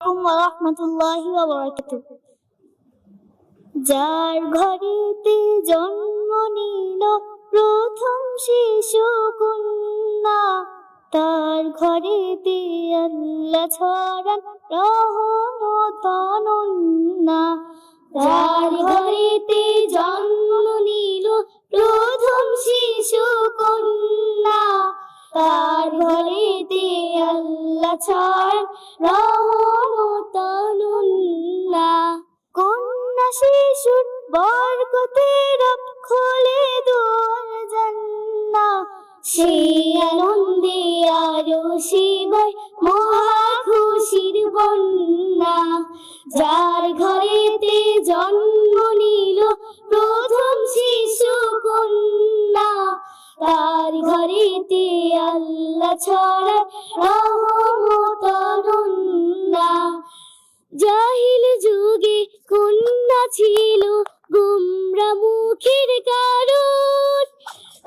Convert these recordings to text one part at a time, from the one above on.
আলাইকুম ওয়া রাহমাতুল্লাহি ওয়া বারাকাতুহু। যার ঘরেতে জন্ম নিল প্রথম শিশু কন্যা, তার ঘরেতে আল্লাহ ছড়ান রহমত অনন্যা। যার ঘরেতে জন্ম নিল প্রথম শিশু কন্যা, তার ঘরেতে আল্লাহ ছড়ান রহমত অনন্যা। কন্যা শিশুর বরকতে রব খোলে দুয়ার জান্নাহ, সেই আনন্দে আরো শিবায় মহা খুশির বন্যা। যার ঘরেতে জন্ম নিল প্রথম শিশু কন্যা, তার ঘরেতে আল্লাহ ছড়ান রহমত অনন্যা। জাহিল যুগে কন্যা ছিল গোমরা মুখের কারণ,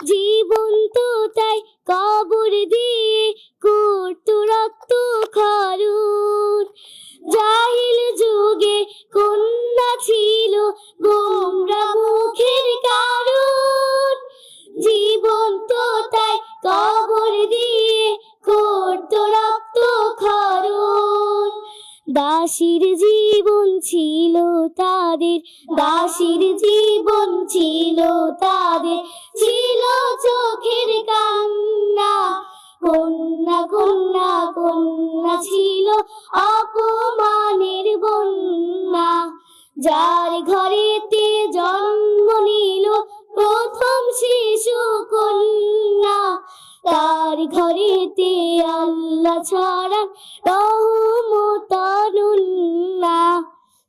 জীবন তো তাই কবর দিয়ে করত রক্ত ক্ষরণ। জাহিল যুগে কন্যা ছিল গোমরা মুখের কারণ, জীবন তো তাই কবর দিয়ে করত রক্ত ক্ষরণ। দাসীর জীবন ছিল তাদের, দাসীর জীবন ছিল তাদের, ছিল চোখের কান্না। কন্যা কন্যা কন্যা ছিল অপমানের বন্যা। যার ঘরেতে জন্ম নিল প্রথম শিশু কন্যা, তার ঘরেতে আল্লাহ ছড়ান রহমত অনন্যা।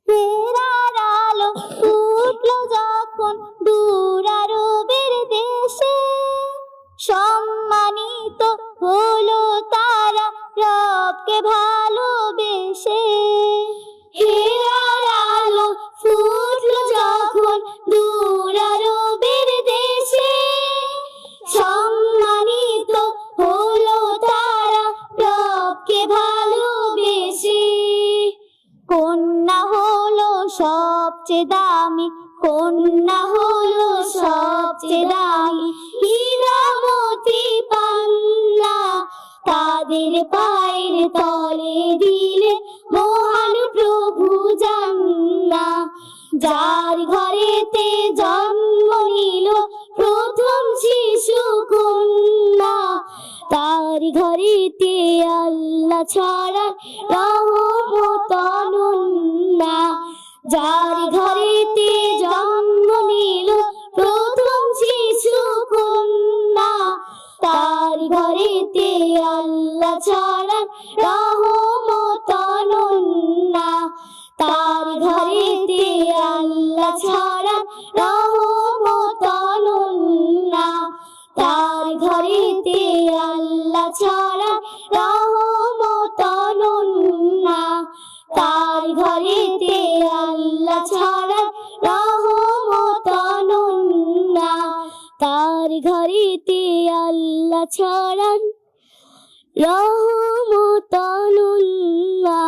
ফেরার আলো ফুটলো যখন দূর আরবের দেশে, সম্মানিত হলো তারা রবকে ভালোবেসে। ফেরার আলো ফুটলো যখন দূর আরবের দেশে, সম্মানিত হলো তারা রবকে ভালোবেসে। কন্যা হলো সবচেয়ে দামি, কন্যা হলো সবচেয়ে দামি, হীরামতি পান্না। তাদের পায়ের তলে দিলে মহান প্রভু জান্নাহ। যার ঘরেতে জন্ম নিল প্রথম শিশু কন্যা, তার ঘরেতে আল্লাহ ছড়ান রহমত অনন্যা। যার ঘরেতে জন্ম নিল প্রথম শিশু কন্যা, তার ঘরেতে আল্লাহ ছড়ান রহমত অনন্যা। তার ঘরেতে আল্লাহ ছড়ান রহমত অনন্যা। তার ঘরেতে আল্লাহ ছড়ান রহমত অনন্যা। তার ঘরেতে আল্লাহ ছড়ান রহমত অনন্যা। তার ঘরেতে আল্লাহ ছড়ান রহমত অনন্যা।